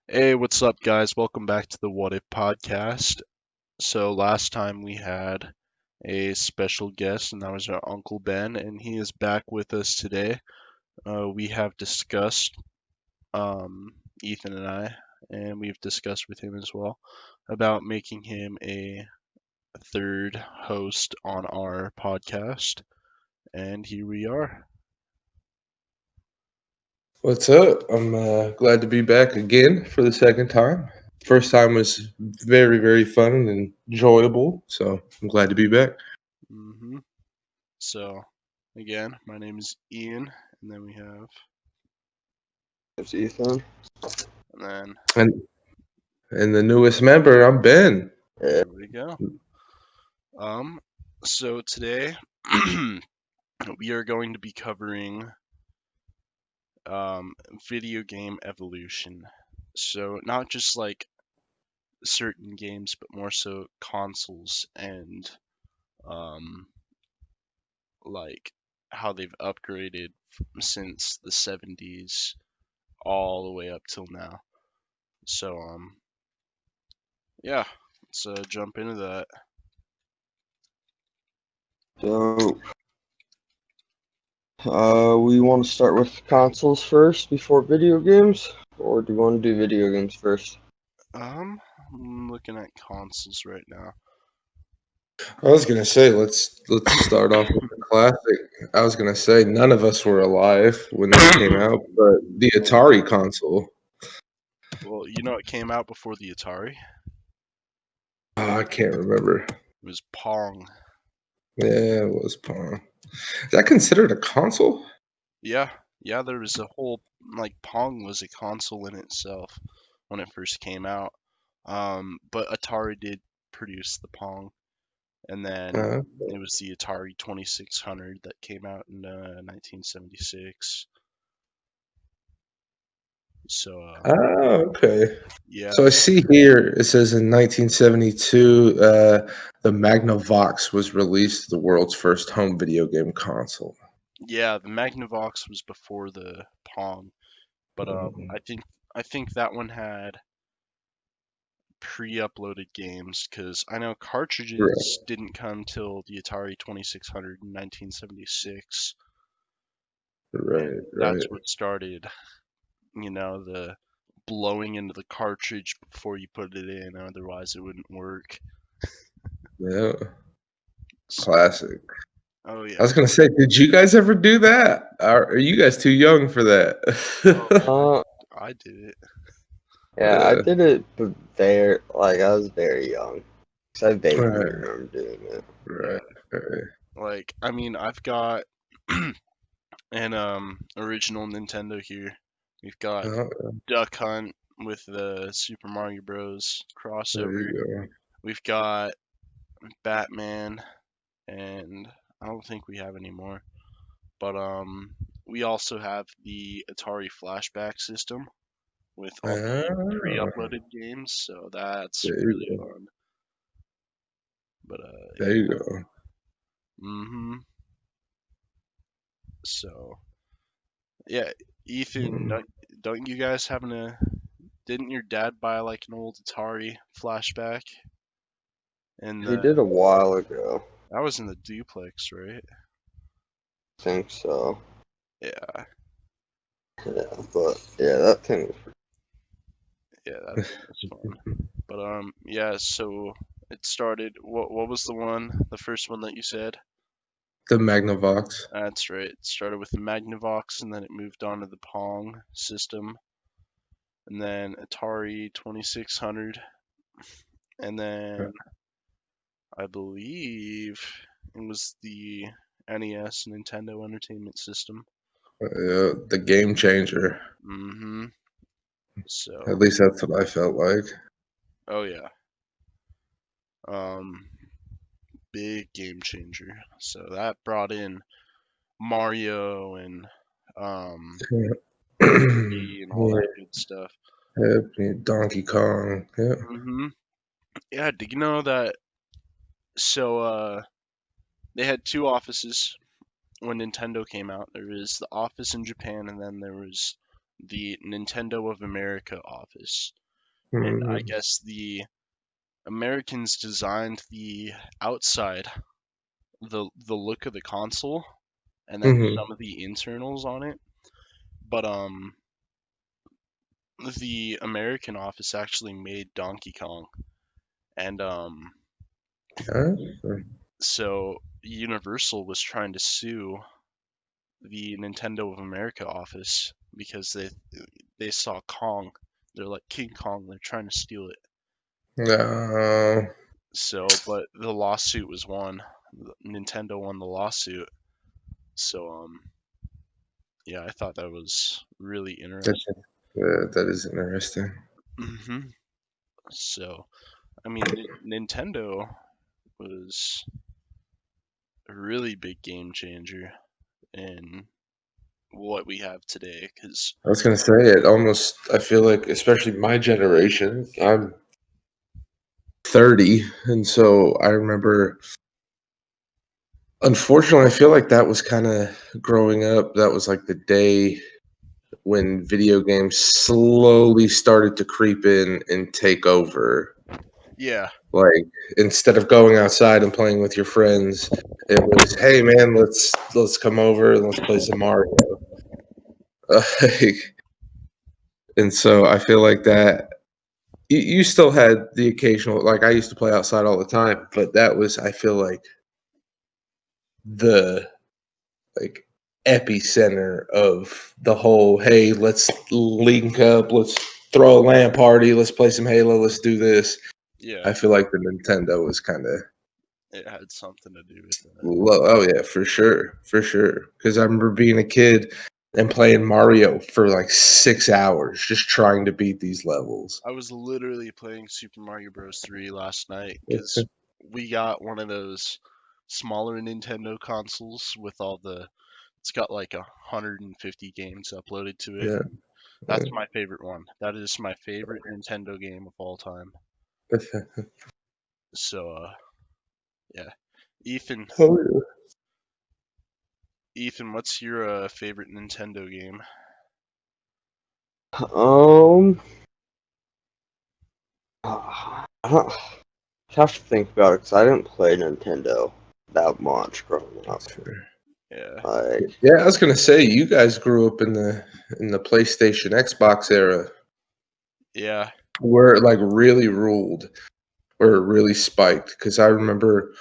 Hey, what's up, guys? Welcome back to the What If podcast. So, last time we had a special guest, and that was our Uncle Ben, and he is back with us today. We have discussed, um, Ethan and I, and we've discussed with him as well about making him a third host on our podcast. And here we are. What's up? I'm glad to be back again for the second time. First time was very, very fun and enjoyable, so I'm glad to be back. hmm So, again, my name is Ian, and then we have, It's Ethan. and then And the newest member, I'm Ben. Yeah. there we go. Um, so today we are going to be covering um, video game evolution. So not just like certain games, but more so consoles and um, like how they've upgraded since the 70s all the way up till now. So yeah, let's jump into that. So, we want to start with consoles first before video games, or do you want to do video games first? I'm looking at consoles right now. I was gonna say let's start off with the classic. I was gonna say none of us were alive when this came out, but the Atari console. Well, you know it came out before the Atari. Oh, I can't remember. It was Pong. Yeah, it was Pong. Is that considered a console? Yeah, yeah, there was a whole like Pong was a console in itself when it first came out. But Atari did produce the Pong, and then Uh, it was the Atari 2600 that came out in 1976. So okay. yeah, So I see here it says in 1972, the Magnavox was released, the world's first home video game console. yeah, the Magnavox was before the Pong, but Mhm. I think that one had pre-uploaded games because I know Right, cartridges didn't come till the Atari 2600 in 1976, right, and that's right. what started, the blowing into the cartridge before you put it in, otherwise it wouldn't work. Yeah, So, classic. oh I yeah. was gonna say, did you guys ever do that? Are you guys too young for Oh that? man, Uh, I did it. yeah, I uh, did it, but I was very young, so I vaguely right, remember doing it. right, Yeah. right. Like, I mean, I've got an original Nintendo here. We've got Uh, Duck Hunt with the Super Mario Bros. there crossover. you We've got Batman, and I don't think we have any more. But we also have the Atari Flashback system with go. all the Ah, pre-uploaded games, so that's there you really go. fun. But There yeah. you go. Mhm. So yeah, Ethan, Mhm. don't you guys having a? Didn't your dad buy like an old Atari Flashback? And He did a while ago, that was in the duplex, right? I think so. Yeah, Yeah, but yeah, that thing was. yeah, that thing was fun. But yeah. So it started. What was the one? The first one that you said? The Magnavox. That's right. It started with the Magnavox, and then it moved on to the Pong system, and then Atari 2600, and then I believe it was the NES, Nintendo Entertainment System. The game changer. Mm-hmm. At So, least that's what I felt like. oh yeah, um, big game changer. So that brought in Mario and Luigi and all Yeah, that good stuff. yeah, Donkey Kong. Yeah. Mm-hmm. Yeah, did you know that? So, they had two offices when Nintendo came out. There was the office in Japan, and then there was the Nintendo of America office. And I Hmm. guess the Americans designed the outside, the look of the console, and then Hmm. some of the internals on it. But the American office actually made Donkey Kong, and Huh? so Universal was trying to sue the Nintendo of America office because they saw Kong. They're like King Kong. They're trying to steal it. No. So, but the lawsuit was won. Nintendo won the lawsuit. So, yeah, I thought that was really That's, interesting. that is interesting. Hmm. So, I mean, Nintendo was a really big game changer in what we have today. Because, I was gonna say it almost. I feel like, especially my generation. I'm 30, and so I remember. Unfortunately, I feel like that was kind of growing up. That was like the day when video games slowly started to creep in and take over. yeah, Like instead of going outside and playing with your friends, it was, "Hey man, let's come over and let's play some Mario." Like, and so I feel like that you still had the occasional, like I used to play outside all the time, but that was, I feel like, the like epicenter of the whole, hey, let's link up, let's throw a LAN party, let's play some Halo, let's do this. yeah, I feel like the Nintendo was kind of it had something to do with that. low. Oh yeah, for sure. Because I remember being a kid and playing Mario for like 6 hours, just trying to beat these levels. I was literally playing Super Mario Bros. 3 last night because we got one of those smaller Nintendo consoles with all the. It's got like 150 games uploaded to it. Yeah. That's my favorite one. That is my favorite Nintendo game of all time. So, yeah. Ethan, Oh, yeah. Ethan, what's your favorite Nintendo game? Um, I don't have to think about it because I didn't play Nintendo that much growing up. That's fair. Yeah, Like, Yeah, I was gonna say you guys grew up in the PlayStation Xbox era yeah, where it like really ruled, where it really spiked. Because I remember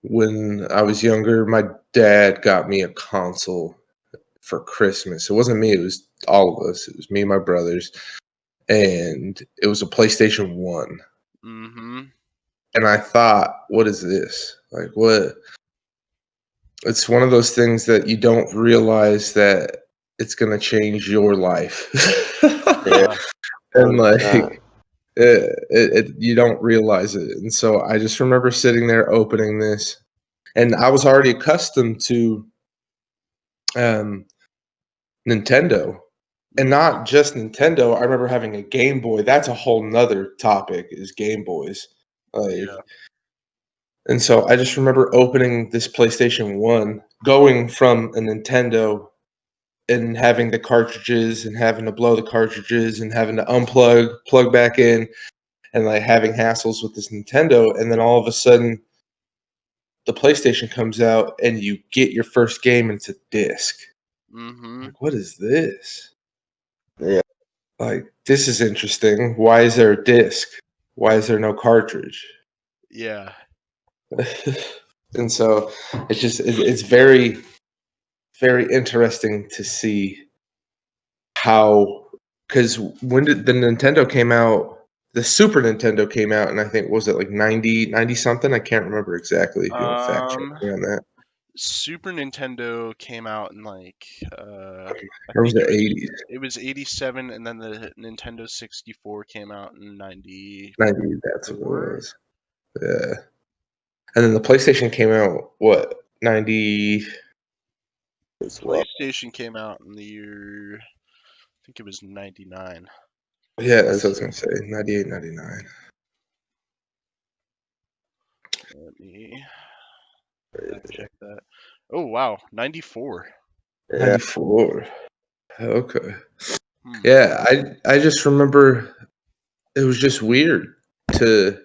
when I was younger, my dad got me a console for Christmas. It wasn't me, it was all of us. It was me and my brothers. And it was a PlayStation 1. mm-hmm, And I thought, what is this? Like, what? It's one of those things that you don't realize that it's going to change your life. yeah, yeah, And like, 100%. you don't realize it. And so I just remember sitting there opening this, and I was already accustomed to um, Nintendo, and mm-hmm, not just Nintendo. I remember having a Game Boy. That's a whole nother topic, is Game Boys. Like, yeah, and so I just remember opening this PlayStation 1, going from a Nintendo and having the cartridges and having to blow the cartridges and having to unplug, plug back in, and like having hassles with this Nintendo. And then all of a sudden, the PlayStation comes out and you get your first game into disc. mm-hmm, Like, what is this? Yeah, Like, this is interesting. Why is there a disc? Why is there no cartridge? yeah, And so it's very, very interesting to see how, because when did the Nintendo came out, the Super Nintendo came out, and I think, was it like 90 something? I can't remember exactly, if you want to fact check Um, me on that. Super Nintendo came out in like I Or was think it 80s? it was 87, and then the Nintendo 64 came out in 90, that's what it 94. was. Yeah. And then the PlayStation came out, what, 90? as well. PlayStation came out in the year I think it was 99. Yeah, that's what I As was going to say, 98, 99. Let me fact check that. Oh wow, 94. yeah, 94. Okay. Hmm. Yeah, I just remember it was just weird to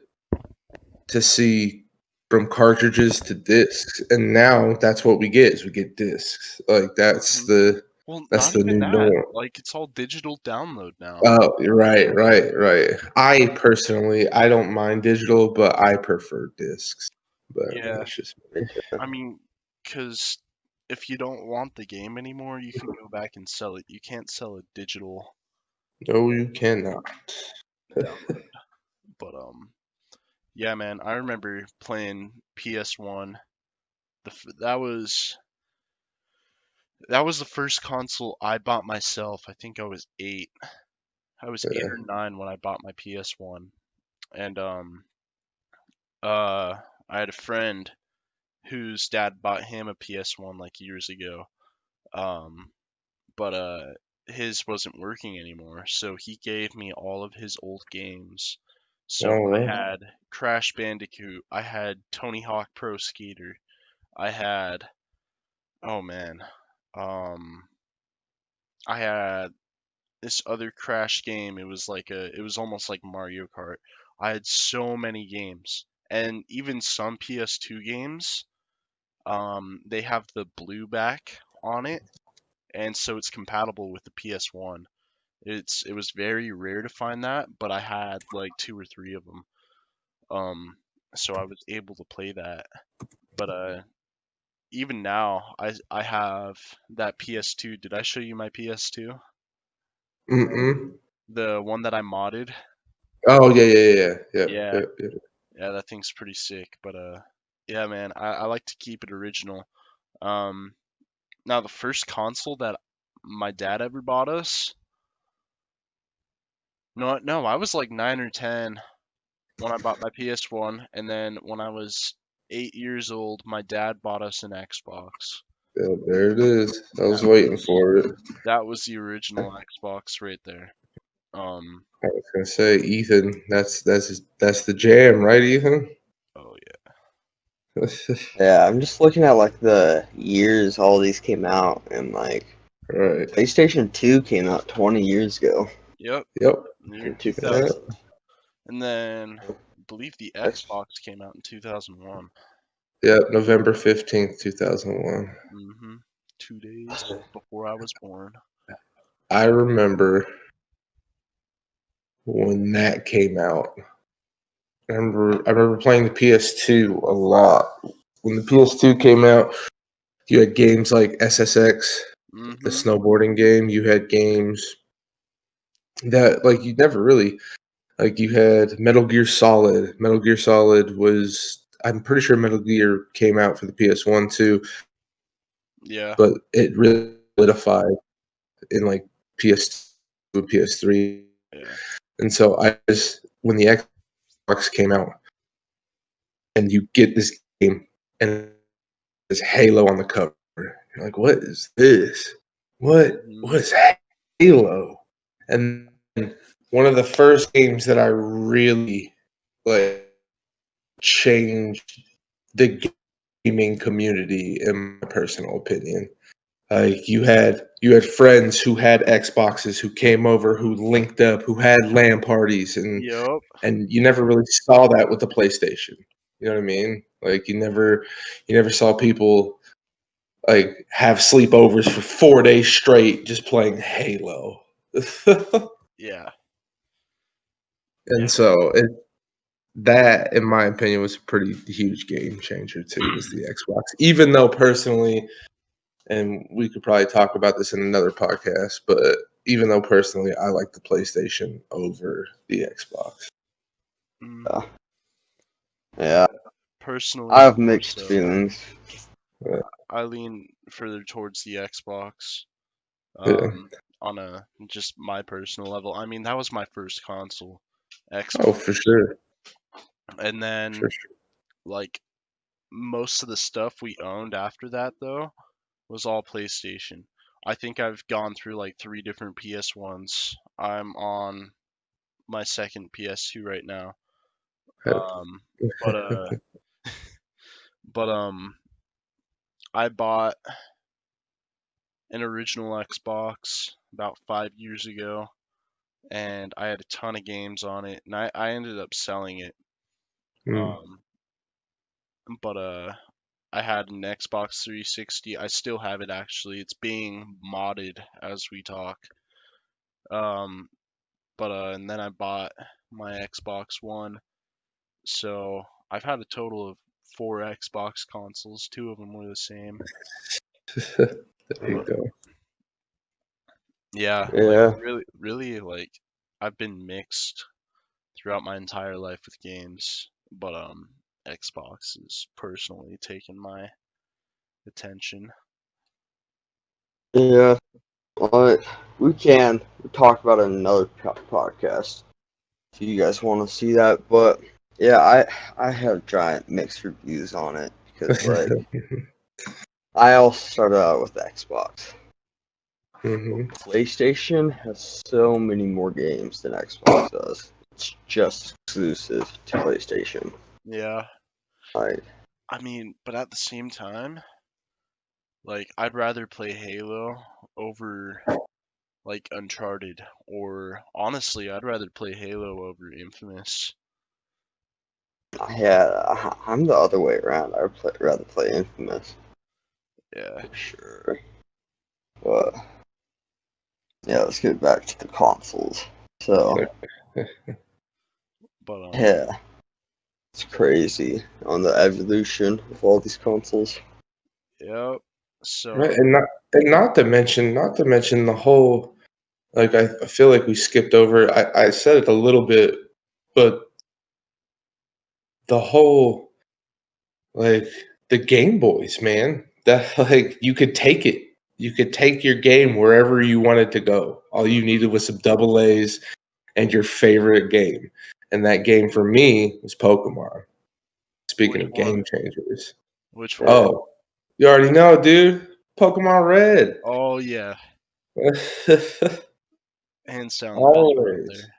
to see from cartridges to discs, and now that's what we get is we get discs. Like Hmm. Well, that's not the even new that. norm. Like it's all digital download now. Oh, right, right, right. I personally, I don't mind digital, but I prefer discs. But I mean, Yeah. that's just Me too. I mean, because if you don't want the game anymore, you can go back and sell it. You can't sell a digital no, you cannot. download. But yeah, man, I remember playing PS1. That was the first console I bought myself. I think I was 8. I was 8 Yeah. or 9 when I bought my PS1. And uh I had a friend whose dad bought him a PS1 like years ago. Um but his wasn't working anymore, so he gave me all of his old games. So All I right. had Crash Bandicoot, I had Tony Hawk Pro Skater, I had oh man, um I had this other Crash game. It was almost like Mario Kart. I had so many games, and even some PS2 games, they have the blue back on it, and so it's compatible with the PS1. It was very rare to find that, but I had like 2 or 3 of them. Um, so I was able to play that. But even now, I have that PS2. Did I show you my PS2? Mm-mm. The one that I modded? Oh yeah, yeah, yeah, yeah, yep, Yeah, yep, yep. yeah, that thing's pretty sick. But yeah, man, I like to keep it original. Um, Now the first console that my dad ever bought us, no, I was like 9 or 10 when I bought my PS1, and then when I was 8 years old, my dad bought us an Xbox. Yep, there it is. I And was waiting for it. that was the original Xbox right there. Um, I was gonna say, Ethan. That's the jam, right, Ethan? oh yeah. Yeah, I'm just looking at like the years all these came out, and like Right. PlayStation 2 came out 20 years ago Yep, Yep. year in 2000. 2000. And then I believe the X, Xbox came out in 2001. Yep. November 15th, 2001. Mm-hmm. 2 days before I was born. I remember when that came out. I remember playing the PS2 a lot. When the PS2 came out, you had games like SSX, the Mm-hmm. snowboarding game. You had games that like you never really like. You had Metal Gear Solid. Metal Gear Solid was. I'm pretty sure Metal Gear came out for the PS1 too, Yeah, but it really solidified in like PS2 and PS3. yeah. And so I just when the Xbox came out and you get this game and there's Halo on the cover. You're like, what is this? What Mm-hmm. is Halo? And one of the first games that I really like changed the gaming community in my personal opinion. Like you had friends who had Xboxes who came over, who linked up, who had LAN parties, and Yup. and you never really saw that with the PlayStation. You know what I mean? Like you never saw people like have sleepovers for 4 days straight just playing Halo. Yeah. Yeah. And so that, in my opinion, was a pretty huge game changer too. Was the Xbox, even though personally, and we could probably talk about this in another podcast, but even though personally, I like the PlayStation over the Xbox. Mm, yeah, yeah, I personally, have more mixed so. feelings. I lean further towards the Xbox. Yeah. Um, on a just my personal level. I mean, that was my first console, Oh, Xbox. for sure, And for then sure. like most of the stuff we owned after that though was all PlayStation. I think I've gone through like 3 different PS1s. I'm on my second PS2 right now. Um, but but I bought an original Xbox about 5 years ago, and I had a ton of games on it, and I ended up selling it. Mm. Um, but I had an Xbox 360. I still have it actually. It's being modded as we talk. Um, but and then I bought my Xbox One. So I've had a total of 4 Xbox consoles. 2 of them were the same. There you But go. yeah, like Yeah, really like I've been mixed throughout my entire life with games, but Xbox has personally taken my attention. yeah. Well, we can talk about it in another podcast if you guys want to see that. But yeah, I have giant mixed reviews on it because like I also started out with Xbox. But Hmm. PlayStation has so many more games than Xbox does. It's just exclusive to PlayStation. Yeah, Like, I mean, but at the same time, like I'd rather play Halo over like Uncharted, or honestly, I'd rather play Halo over Infamous. I'm the other way around. I would rather play Infamous Yeah, for sure. But yeah, let's get back to the consoles. So but yeah, it's crazy on the evolution of all these consoles. yep. Right, So and not to mention the whole, like, I feel like we skipped over. I said it a little bit, but the whole, like, the Game Boys, man. That like you could take it. You could take your game wherever you wanted to go. All you needed was some double A's and your favorite game. And that game for me was Pokemon. Speaking which of game one? changers. Which Yeah, one? Oh, you already know, dude. Pokemon Red. Oh yeah, hands down the best right Always. there.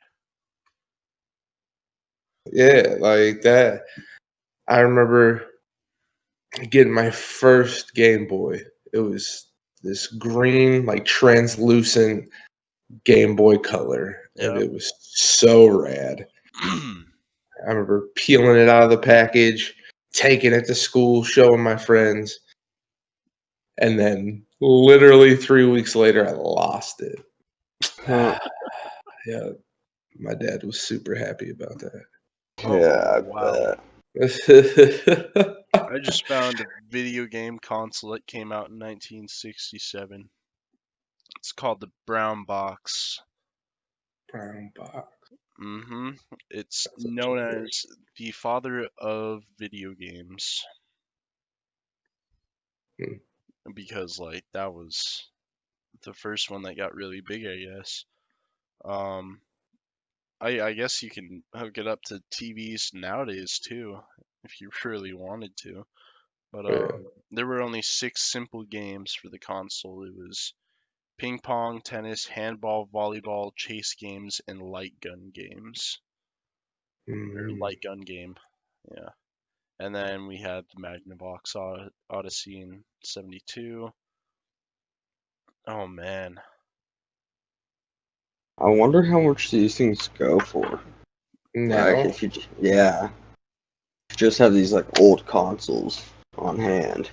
Yeah, like that. I remember getting my first Game Boy. It was this green, like translucent Game Boy Color, and Yep. it was so rad. I remember peeling it out of the package, taking it to school, showing my friends, and then literally 3 weeks later, I lost it. huh. Yeah, my dad was super happy about Oh Yeah, I wow. bet. that. I just found a video game console that came out in 1967. It's called the Brown Box. Brown box. It's That's known interesting. as the father of video games Hmm. because like that was the first one that got really big, I guess. Um, I guess you can hook it up to TVs nowadays too, if you really wanted to. But Yeah. there were only 6 simple games for the console. It was ping pong, tennis, handball, volleyball, chase games, and light gun games. Or Mm. light gun game, yeah. And then we had the Magnavox Odyssey in '72. Oh man, I wonder how much these things go for. Like, Now, if you, yeah, just have these like old consoles on hand.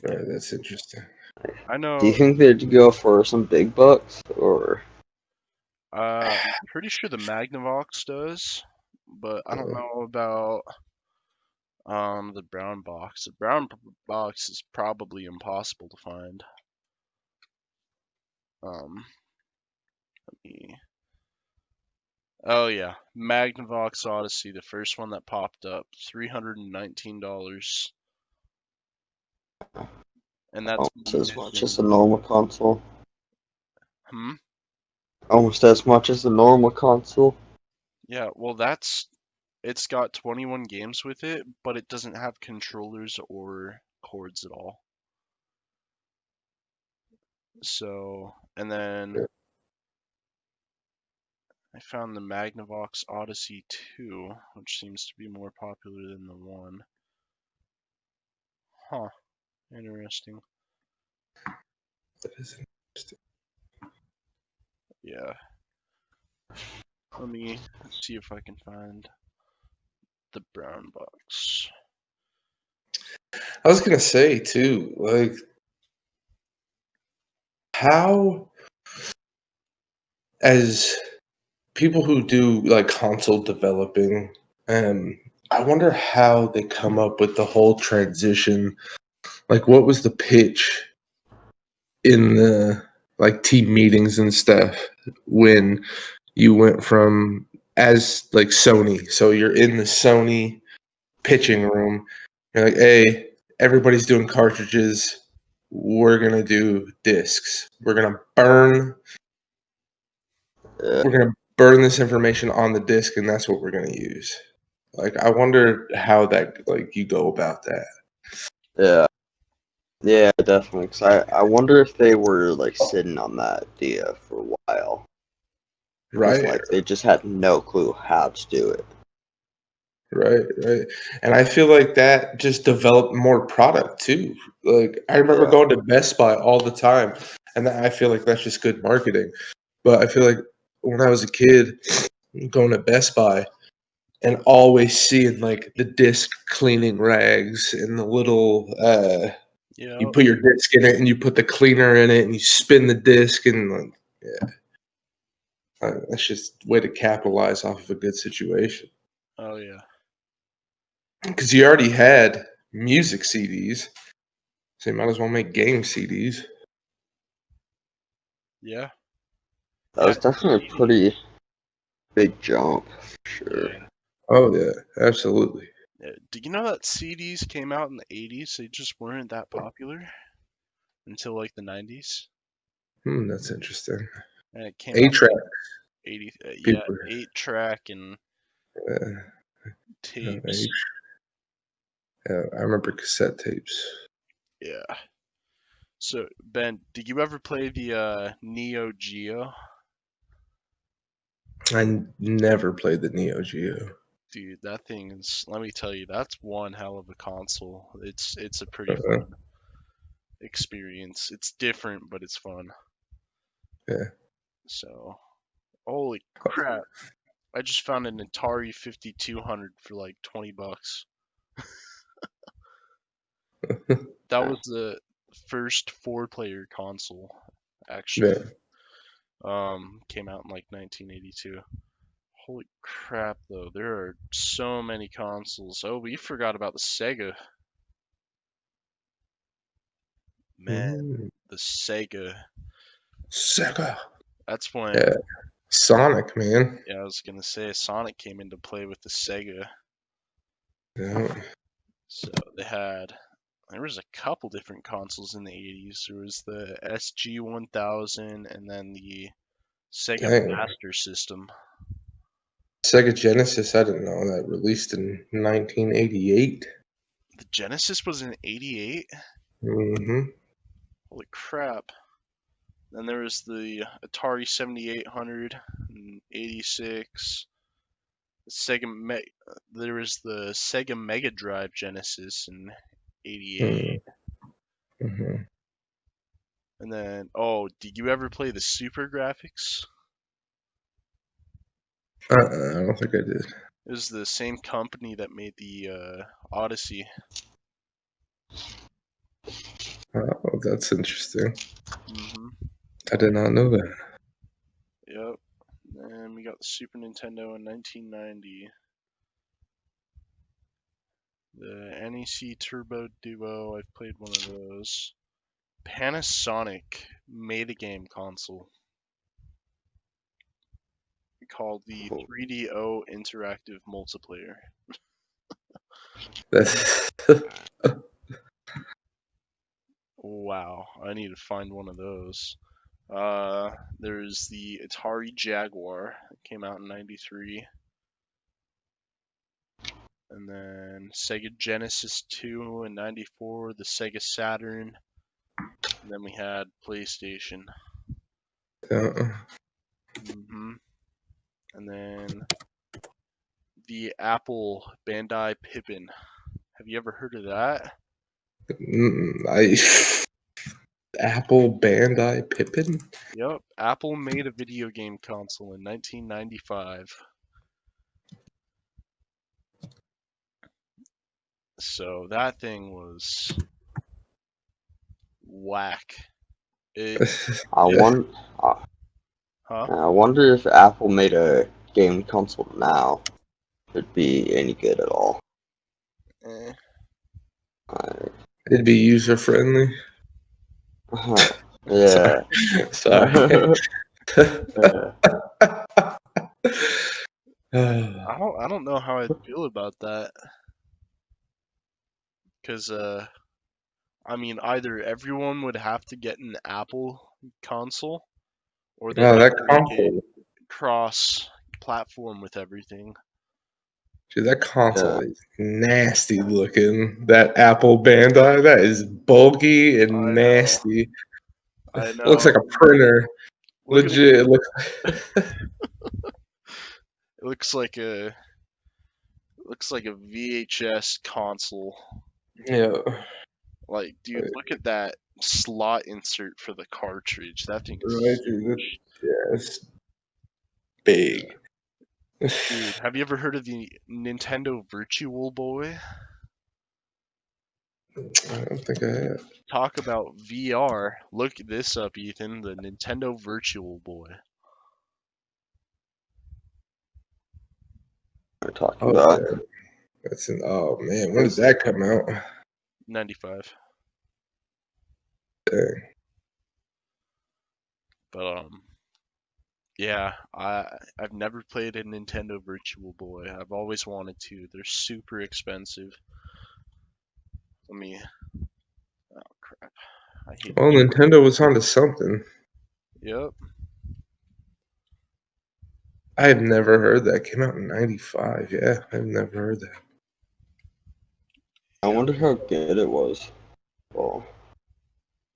yeah. that's interesting. I Do you know. think they'd go for some big bucks or? I'm pretty sure the Magnavox does, but I don't Uh, know about the brown box. The brown box is probably impossible to find. Let me. Oh yeah, Magnavox Odyssey, the first one that popped up, $319, and that's Almost as much as a missing. normal console. Hmm. Almost as much as a normal console. Yeah, well it's got 21 games with it, but it doesn't have controllers or cords at all. So, and then I found the Magnavox Odyssey 2, which seems to be more popular than the one. Huh, interesting. That is interesting. Yeah. Let me see if I can find the brown box. I was gonna say too, like how as people who do like console developing, I wonder how they come up with the whole transition. Like, what was the pitch in the like team meetings and stuff when you went from as like Sony? So you're in the Sony pitching room. You're like, hey, everybody's doing cartridges. We're gonna do discs. Yeah, We're gonna burn this information on the disc, and that's what we're gonna use. Like, I wonder how that like you go about that, yeah, yeah, definitely. 'Cause I wonder if they were like sitting on that idea for a while, because right? like they just had no clue how to do it. Right. And I feel like that just developed more product too. Like I remember Yeah, going to Best Buy all the time, and I feel like that's just good marketing. But I feel like when I was a kid, going to Best Buy and always seeing like the disc cleaning rags and the little you Yeah. put your disc in it and you put the cleaner in it and you spin the disc and like yeah, that's just a way to capitalize off of a good situation. Oh yeah. Because you already had music CDs, so you might as well make game CDs. Yeah. that Yeah. was definitely a pretty big jump, for sure. Yeah. Oh yeah, absolutely. Yeah. Did you know that CDs came out in the 80s? They just weren't that popular until like the 90s. That's interesting. And it came A out track like 80, yeah, people. 8-track and Uh, tapes. yeah, I remember cassette tapes. Yeah. So, Ben, did you ever play the Neo Geo? I never played the Neo Geo. Dude, that thing is, let me tell you, that's one hell of a console. It's a pretty Uh-uh. fun experience. It's different, but it's fun. Yeah. So, holy crap. I just found an Atari 5200 for like 20 bucks. That was the first four-player console, actually. Yeah. Came out in like 1982. Holy crap, though. There are so many consoles. Oh, we forgot about the Sega. Man, Mm, the Sega. Sega. That's Yeah. when, Sonic, man. yeah, I was gonna say Sonic came into play with the Sega. Yeah. So there was a couple different consoles in the 80s. There was the SG-1000 and then the Sega Dang. Master System. Sega Genesis, I didn't know that released in 1988. The Genesis was in 88? Mm-hmm. Holy crap. Then there was the Atari 7800 in 86. There was the Sega Mega Drive Genesis in 88. Mm-hmm. And then, oh, did you ever play the Super Graphics? I don't think I did. It was the same company that made the Odyssey. Oh, that's interesting. Mm-hmm. I did not know that. Yep. And we got the Super Nintendo in 1990. The NEC Turbo Duo, I've played one of those. Panasonic made a game console called the Cool. 3DO Interactive Multiplayer. That's Wow, I need to find one of those. There's the Atari Jaguar that came out in 93. And then Sega Genesis 2 in 94, the Sega Saturn, and then we had PlayStation. uh, hmm And then the Apple Bandai Pippin. Have you ever heard of that? I Apple Bandai Pippin. Yep, Apple made a video game console in 1995. So that thing was whack. It, I it wonder, huh? I wonder if Apple made a game console now, it'd be any good at all. Eh, Uh, It'd be user friendly. yeah. Sorry. Yeah. I don't know how I'd feel about that. Cause I mean either everyone would have to get an Apple console or they'd Oh, have that to make it console, cross platform with everything. dude, that console Yeah. is nasty looking. That Apple Bandai, that is bulky and I know. nasty. I Looks like know. a printer. Look at Legit, it looks. it looks like a VHS console. Yeah, Like, dude, look at that slot insert for the cartridge. That thing right, is dude. huge. Yeah, it's big. Dude, have you ever heard of the Nintendo Virtual Boy? I don't think I have. Talk about VR. Look this up, Ethan. The Nintendo Virtual Boy. We're talking Oh about. yeah, that's an. Oh man, when did Was that come out? 95. Dang. But yeah, I've never played a Nintendo Virtual Boy. I've always wanted to. They're super expensive. Let me. Oh crap! I hate. Well, Nintendo was onto something. Yep. I've never heard that. Came out in '95. Yeah, I've never heard that. I Yep. wonder how good it was. Well,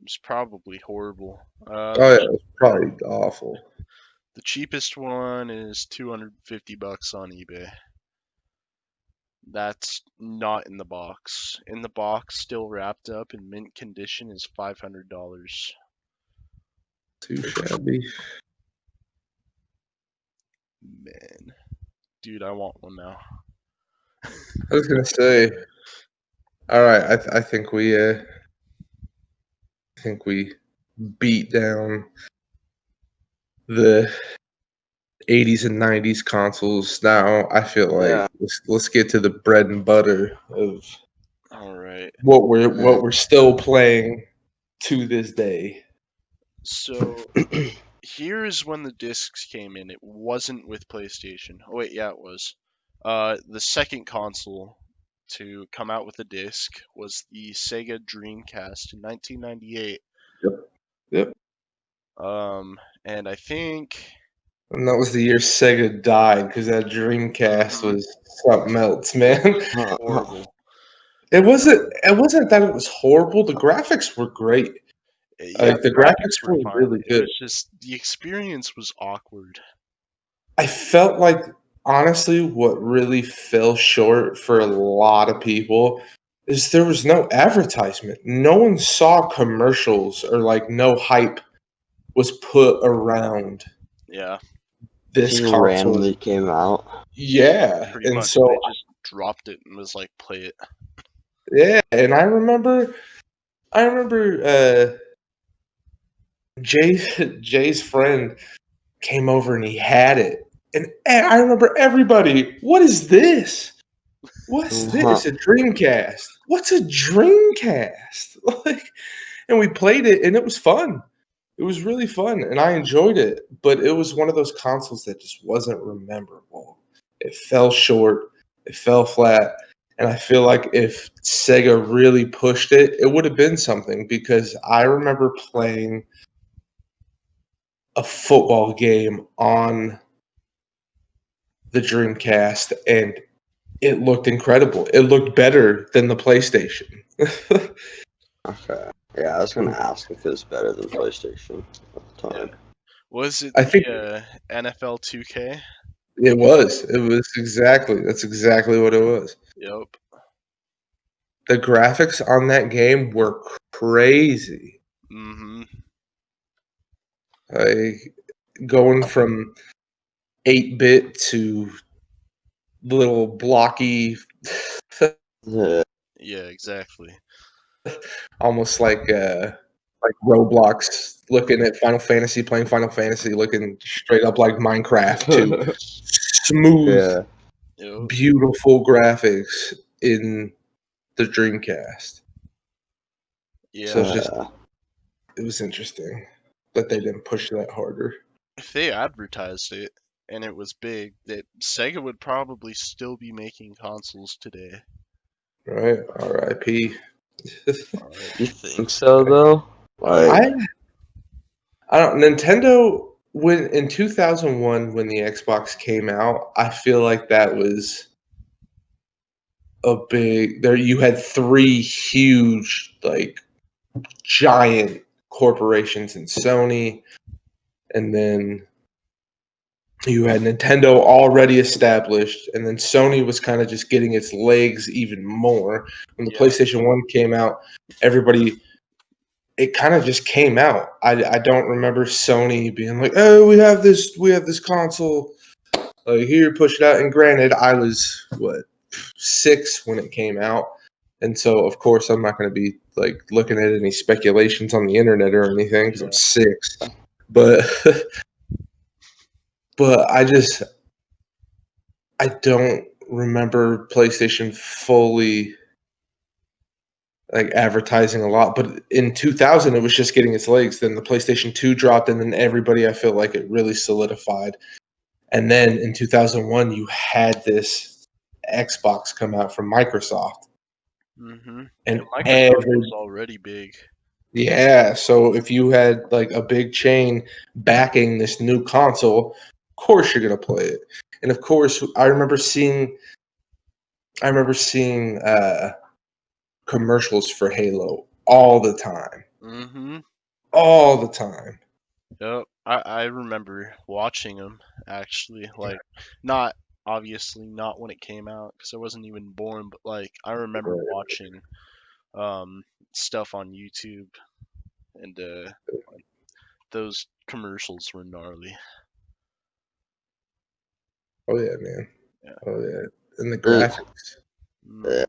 It's probably horrible. Oh yeah, it was probably awful. The cheapest one is $250 on eBay. That's not in the box. In the box, still wrapped up in mint condition, is $500. Too shabby. Man, dude, I want one now. I was gonna say. All right, I think we beat down the '80s and '90s consoles. Now I feel like yeah. let's get to the bread and butter of All right. what we're still playing to this day. So here's when the discs came in. It wasn't with PlayStation. Oh wait, yeah, it was. The second console to come out with a disc was the Sega Dreamcast in 1998. Yep. Yep. And I think And that was the year Sega died because that Dreamcast mhm, was something else, it man. was horrible. It wasn't that it was horrible. The graphics were great. Yeah, Like the the graphics graphics were were fine. really It good. was just the experience was awkward. I felt like honestly what really fell short for a lot of people is there was no advertisement. No one saw commercials or like no hype was put around Yeah, this Just console. randomly came out. Yeah. pretty And much. so They just dropped it and was like, play it. yeah, and I remember Jay's friend came over and he had it. And I remember everybody, what is this? What's Uh-huh. this? A Dreamcast? What's a Dreamcast? Like, and we played it, and it was fun. It was really fun, and I enjoyed it. But it was one of those consoles that just wasn't memorable. It fell short. It fell flat. And I feel like if Sega really pushed it, it would have been something because I remember playing a football game on the Dreamcast, and it looked incredible. It looked better than the PlayStation. Okay. Yeah, I was gonna ask if it was better than PlayStation at the Yeah. time. Was it I think the NFL 2K? it was. It was exactly. That's exactly what it was. Yep. The graphics on that game were crazy. Mm-hmm. Like going from 8-bit to little blocky, Yeah. Yeah, exactly. almost like Roblox, looking at Final Fantasy, playing Final Fantasy, looking straight up like Minecraft, to smooth, Yeah. Yep. beautiful graphics in the Dreamcast. So it's Yeah. just, it was interesting that they didn't push that harder. If they advertised it and it was big, that Sega would probably still be making consoles today. Right? R.I.P. You R.I.P. think so though? Oh Like, I yeah. I don't Nintendo, when in 2001 when the Xbox came out, I feel like that was a big there you had three huge, like, giant corporations in Sony, and then you had Nintendo already established, and then Sony was kind of just getting its legs even more. When the Yeah. PlayStation 1 came out, everybody, it kind of just came out. I don't remember Sony being like, "Oh, we have this console. Here, push it out." And granted, I was what, 6 when it came out, and so of course I'm not going to be like looking at any speculations on the internet or anything because I'm Yeah. 6. But but I don't remember PlayStation fully like advertising a lot. But in 2000, it was just getting its legs. Then the PlayStation 2 dropped, and then everybody, I feel like, it really solidified. And then in 2001, you had this Xbox come out from Microsoft, Mm-hmm. and And Microsoft every was already big. yeah. So if you had like a big chain backing this new console, of course you're gonna play it. And of course, I remember seeing commercials for Halo all the time, Mm-hmm. all the time. Yep. I remember watching them actually. Like, not obviously not when it came out because I wasn't even born, but like I remember Right. watching um stuff on YouTube and like those commercials were gnarly. Oh yeah, man. Yeah. Oh yeah, and the there's graphics. uh, Mm,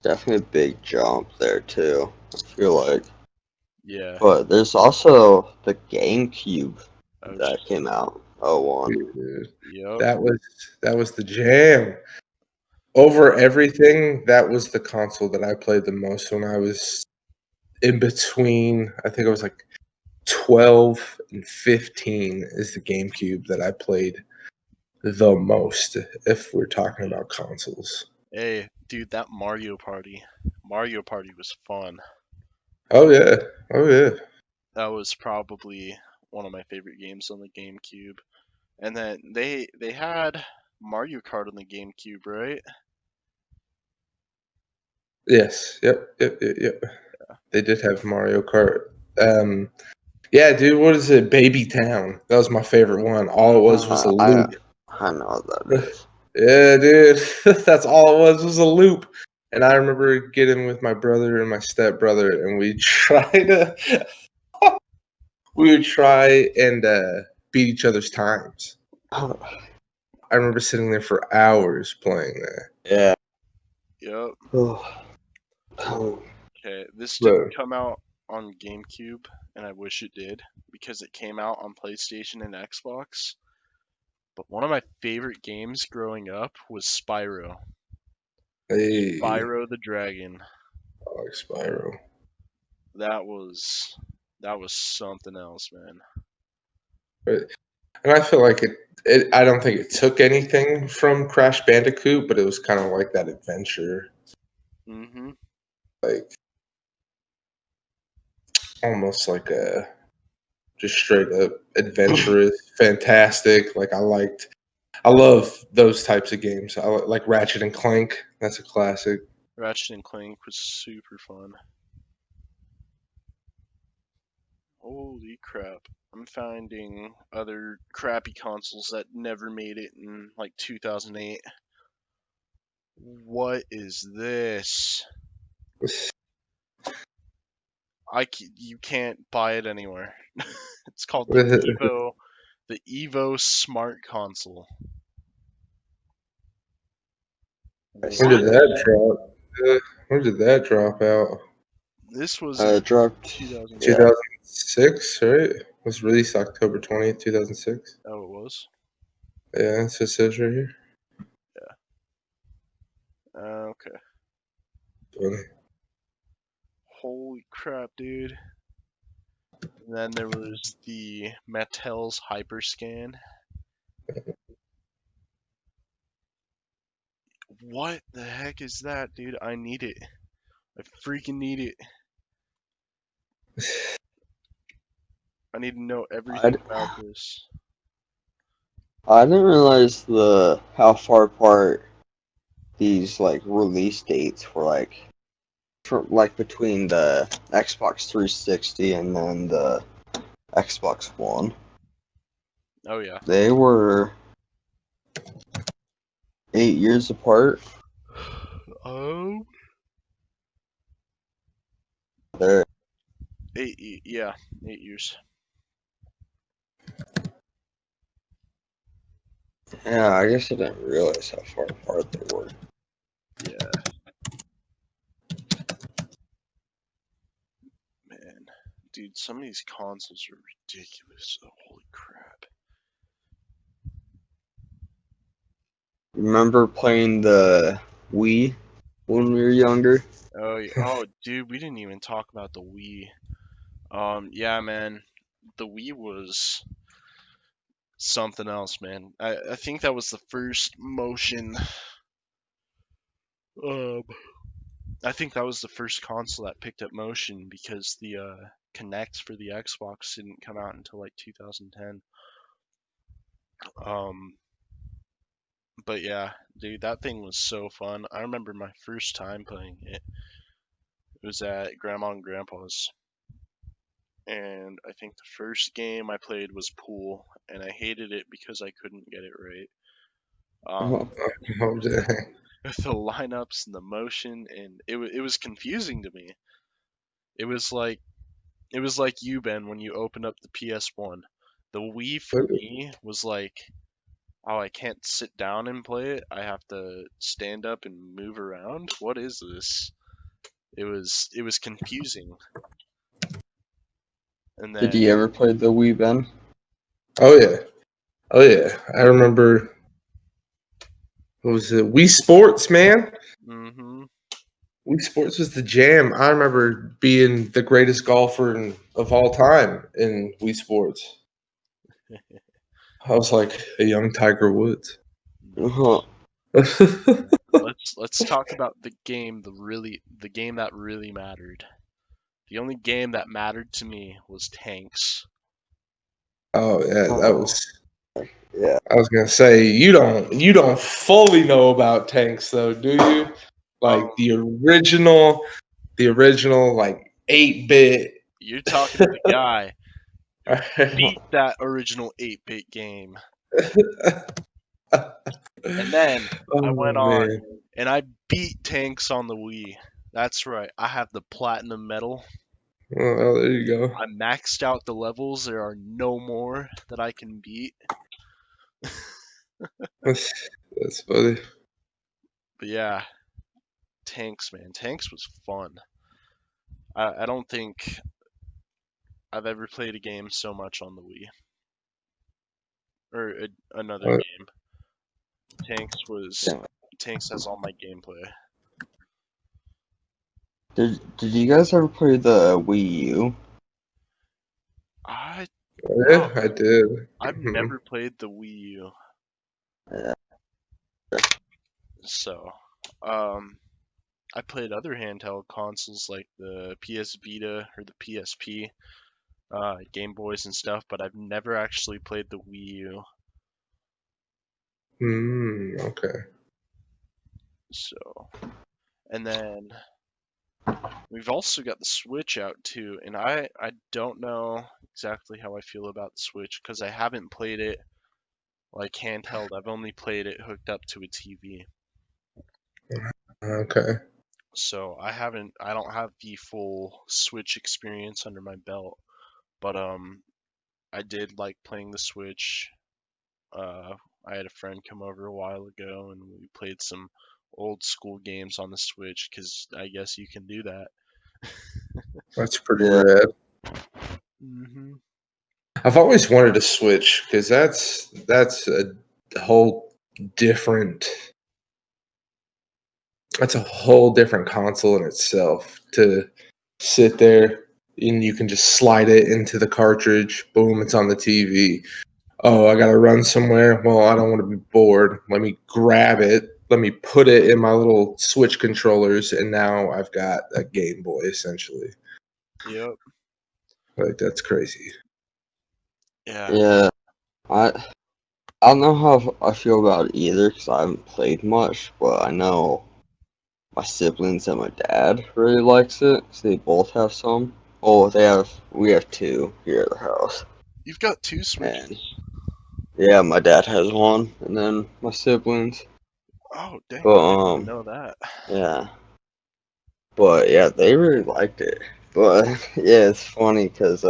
definitely a big jump there too. I feel like. yeah. But there's also the GameCube Oh, that came out. Oh one. Dude, yep. that was the jam. Over everything, that was the console that I played the most when I was in between. I think I was like 12 and 15 is the GameCube that I played the most, if we're talking about consoles. Hey, dude, that Mario Party was fun. Oh yeah. Oh yeah. That was probably one of my favorite games on the GameCube. And then they had Mario Kart on the GameCube, right? Yes. Yep. Yep. Yep. Yep. They did have Mario Kart. Yeah, dude. What is it? Baby Town. That was my favorite one. All it was a I loop. I know what that is. Yeah, dude. That's all it was a loop. And I remember getting with my brother and my stepbrother, and we would try and beat each other's times. I remember sitting there for hours playing that. Yeah. Yep. Oh, Okay, this didn't But come out on GameCube, and I wish it did because it came out on PlayStation and Xbox. But one of my favorite games growing up was Spyro. hey, Spyro the Dragon. I like Spyro. That was that was something else, man. But, and I feel like I don't think it took anything from Crash Bandicoot, but it was kind of like that adventure, Mm-hmm. like almost like a just straight up adventurous, fantastic. Like I love those types of games. Like Ratchet and Clank. That's a classic. Ratchet and Clank was super fun. Holy crap. I'm finding other crappy consoles that never made it in like 2008. What is this? You can't buy it anywhere. It's called the Evo Smart Console. I When see What? did that. that drop? When did that drop out? This was in Dropped. Yeah. 2010. 2006, right? It was released October 20th, 2006. Oh, it was. Yeah, that's what it says right here. Okay. Funny. Holy crap, dude. And then there was the Mattel's Hyperscan. What the heck is that, dude? I need it. I freaking need it. I need to know I, everything about this. I didn't realize how far apart these like release dates were like between the Xbox 360 and then the Xbox One. Oh yeah. They were 8 years apart. Oh. They're, Yeah, 8 years. yeah, I guess I didn't realize how far apart they were. Yeah, man. Dude, some of these consoles are ridiculous. Oh, holy crap. Remember playing the Wii when we were younger? Oh, yeah. Oh, dude, we didn't even talk about the Wii. Yeah, man. The Wii was something else, man. I think that was the first motion. Um, I think that was the first console that picked up motion because the Kinect for the Xbox didn't come out until like 2010. Um, but yeah, dude, that thing was so fun. I remember my first time playing it. It was at Grandma and Grandpa's, and I think the first game I played was pool, and I hated it because I couldn't get it right. Oh, Oh, dang. The lineups and the motion, and it was confusing to me. It was like you, Ben, when you opened up the PS1. The Wii for me was like, oh, I can't sit down and play it. I have to stand up and move around. What is this? It was confusing. And did then you ever play the Wii, Ben? Oh, yeah. Oh, yeah. I remember, what was it? Wii Sports, man. hmm Wii Sports was the jam. I remember being the greatest golfer of all time in Wii Sports. I was like a young Tiger Woods. Uh-huh. let's talk about the game that really mattered. The only game that mattered to me was Tanks. Oh yeah, that Oh, was. yeah. I was gonna say you don't fully know about tanks though, do you? Like Um, the original like 8-bit. you're talking to the guy who beat that original 8-bit game. And then I Oh went on man. and I beat Tanks on the Wii. That's right. I have the platinum medal. Oh, well, there you go. I maxed out the levels. There are no more that I can beat. That's funny. But yeah, Tanks, man. Tanks was fun. I don't think I've ever played a game so much on the Wii. Or another Uh, game. Tanks was Damn it. Tanks has all my gameplay. Did you guys ever play the Wii U? I yeah, no, I did. I've Mhm. never played the Wii U. Yeah. So, um, I played other handheld consoles like the PS Vita or the PSP, Game Boys and stuff, but I've never actually played the Wii U. Okay. So, and then we've also got the Switch out too, and I don't know exactly how I feel about the Switch because I haven't played it like handheld. I've only played it hooked up to a TV. Okay. So I don't have the full Switch experience under my belt, but I did like playing the Switch. Uh, I had a friend come over a while ago, and we played some old school games on the Switch because I guess you can do that. That's pretty Yeah, rad. Hmm. I've always wanted to Switch because that's a whole different that's a whole different console in itself to sit there and you can just slide it into the cartridge. Boom, it's on the TV. Oh, I got to run somewhere. Well, I don't want to be bored. Let me grab it. Let me put it in my little Switch controllers, and now I've got a Game Boy essentially. Yep. Like that's crazy. Yeah. yeah. I don't know how I feel about it either because I haven't played much, but I know my siblings and my dad really likes it because they both have some. Oh, we have two here at the house, You've got two and Switches. yeah, my dad has one, and then my siblings. Oh, dang! But I didn't even know that. yeah, but yeah, they really liked it. But yeah, it's funny because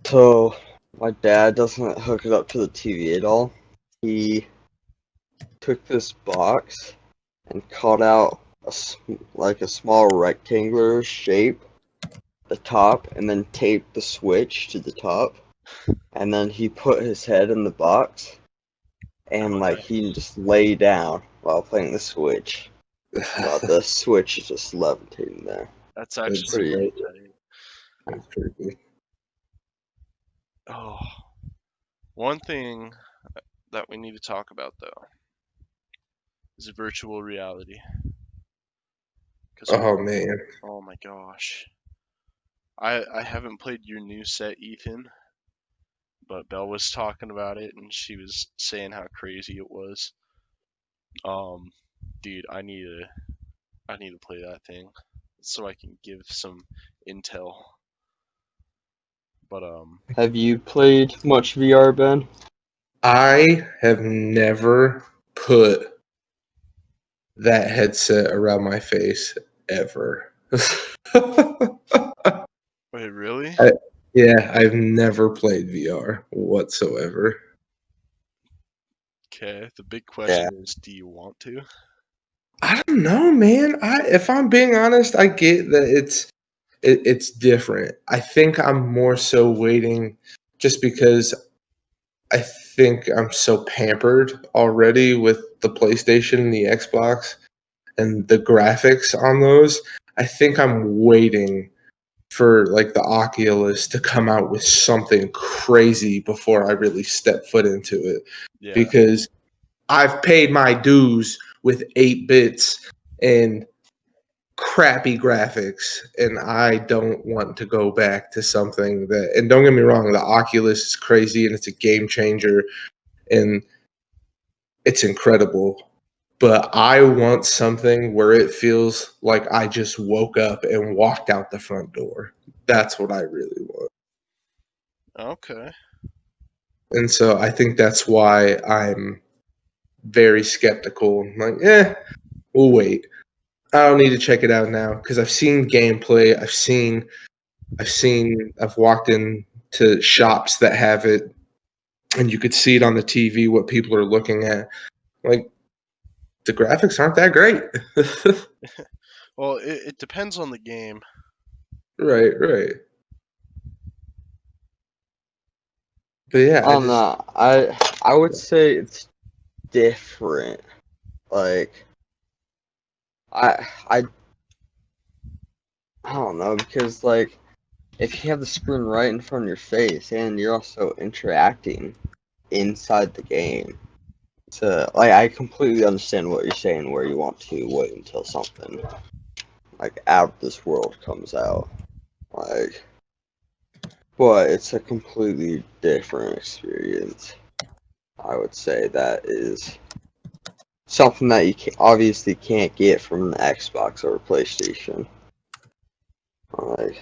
so my dad doesn't hook it up to the TV at all. He took this box and cut out like a small rectangular shape the top and then taped the switch to the top and then he put his head in the box and Oh, like dang. he just lay down while playing the switch while the switch is just levitating there. That's It's actually That's pretty. pretty tight. that's creepy. Oh, one thing that we need to talk about though is virtual reality. Cause Oh man, oh my gosh, I haven't played your new set, Ethan, but Belle was talking about it and she was saying how crazy it was. Um, dude, I need to play that thing so I can give some intel. But Have you played much VR, Ben? I have never put that headset around my face ever. wait, really? I, yeah, I've never played VR whatsoever. Okay, the big Yeah. question is, do you want to? I don't know, man. If I'm being honest, I get that it's different. I think I'm more so waiting just because I think I'm so pampered already with the PlayStation and the Xbox and the graphics on those. I think I'm waiting for like the Oculus to come out with something crazy before I really step foot into it Yeah, because I've paid my dues with 8 bits and crappy graphics and I don't want to go back to something that, and don't get me wrong, the Oculus is crazy and it's a game changer and it's incredible, but I want something where it feels like I just woke up and walked out the front door. That's what I really want. okay. And so I think that's why I'm very skeptical. I'm like, we'll wait. I don't need to check it out now because I've seen gameplay. I've walked into shops that have it, and you could see it on the TV what people are looking at. Like the graphics aren't that great. Well, it depends on the game. Right, right. But yeah, I don't know. I would say it's different. Like I I I don't know because like if you have the screen right in front of your face and you're also interacting inside the game, so like I completely understand what you're saying where you want to wait until something like out of this world comes out. Like but it's a completely different experience. I would say that is something that you obviously can't get from an Xbox or a PlayStation. Like,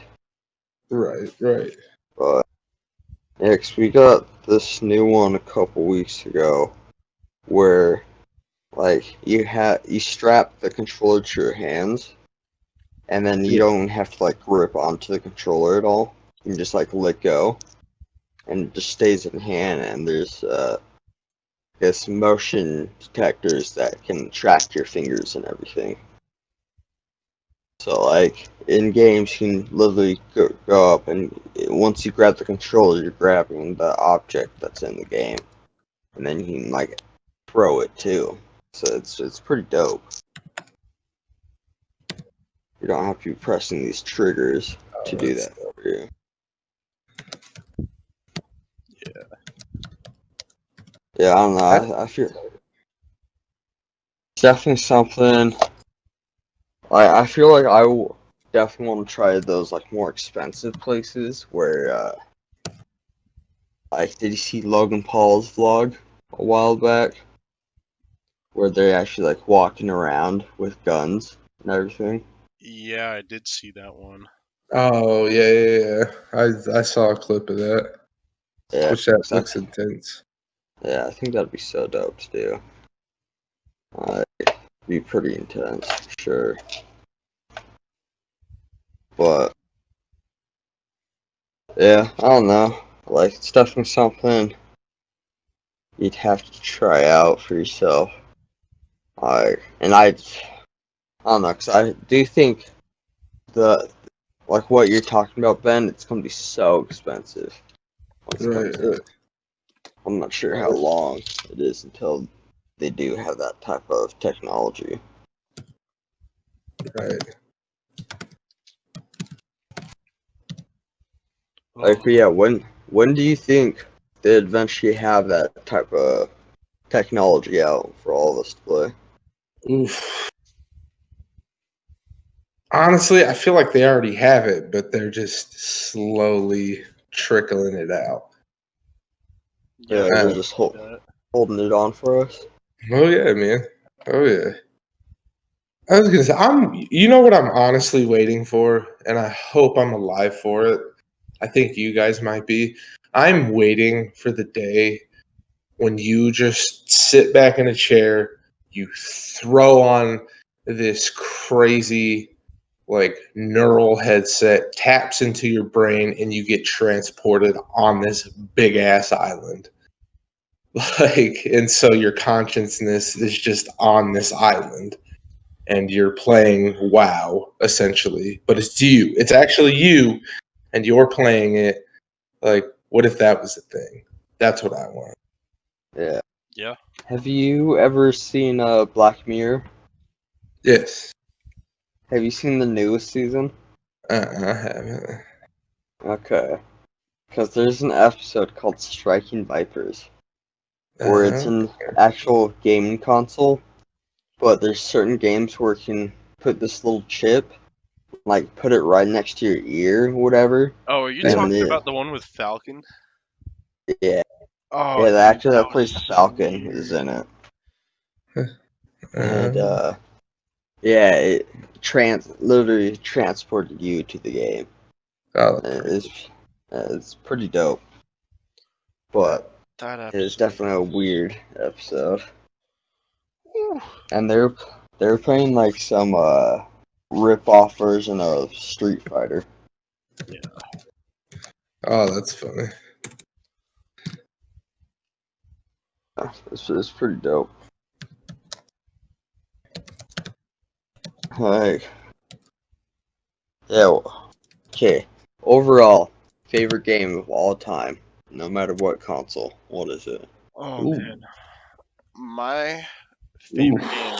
right, right. but yeah, 'cause we got this new one a couple weeks ago where Like you strap the controller to your hands, and then you Yeah. don't have to like grip onto the controller at all. You can just like let go, and it just stays in hand. And there's this motion detectors that can track your fingers and everything. So like in games, you can literally go up, and once you grab the controller, you're grabbing the object that's in the game, and then you can like throw it too. So it's pretty dope. You don't have to be pressing these triggers to Oh, do that's that for you. Yeah, I don't know. I, I feel it's definitely something. I feel like definitely want to try those like more expensive places where like did you see Logan Paul's vlog a while back where they're actually like walking around with guns and everything? Yeah, I did see that one. oh yeah. I saw a clip of that, Yeah, which that 'cause looks intense. yeah, I think that'd be so dope to do. Be pretty intense for sure. But yeah, I don't know. Like it's definitely something you'd have to try out for yourself. I don't know, cause I do think the like what you're talking about, Ben. It's gonna be so expensive once it Right, comes right, out. I'm not sure how long it is until they do have that type of technology. right. Oh, Like, yeah, when do you think they eventually have that type of technology out for all of us to play? Oof. Honestly, I feel like they already have it, but they're just slowly trickling it out. yeah, Yeah, I they're Uh, can just see that. holding it on for us. oh yeah, man. Oh yeah. I was gonna say, you know what I'm honestly waiting for, and I hope I'm alive for it. I think you guys might be. I'm waiting for the day when you just sit back in a chair, you throw on this crazy like neural headset, taps into your brain, and you get transported on this big ass island. Like, and so your consciousness is just on this island and you're playing WoW essentially, but it's you. It's actually you, and you're playing it. Like, what if that was a thing? That's what I want. Yeah. Yeah. Have you ever seen Black Mirror? Yes. Have you seen the newest season? I haven't. Okay. Because there's an episode called Striking Vipers, where it's Uh, an actual gaming console, but there's certain games where you can put this little chip, like put it right next to your ear, whatever, Oh, are you yeah. and talking it, about the one with Falcon? yeah, Oh, yeah, the dude, actor that that plays the was so Falcon is weird. in it, and Uh, yeah, it literally transported you to the game. oh, It's pretty dope, That but that it's episode definitely a was. weird episode. Whew. And they're playing like some rip off version of Street Fighter. Yeah. oh, that's funny. It's pretty dope. Like yeah, okay. Overall, favorite game of all time, no matter what console. What is it? Oh Ooh, man, my ooh. favorite game,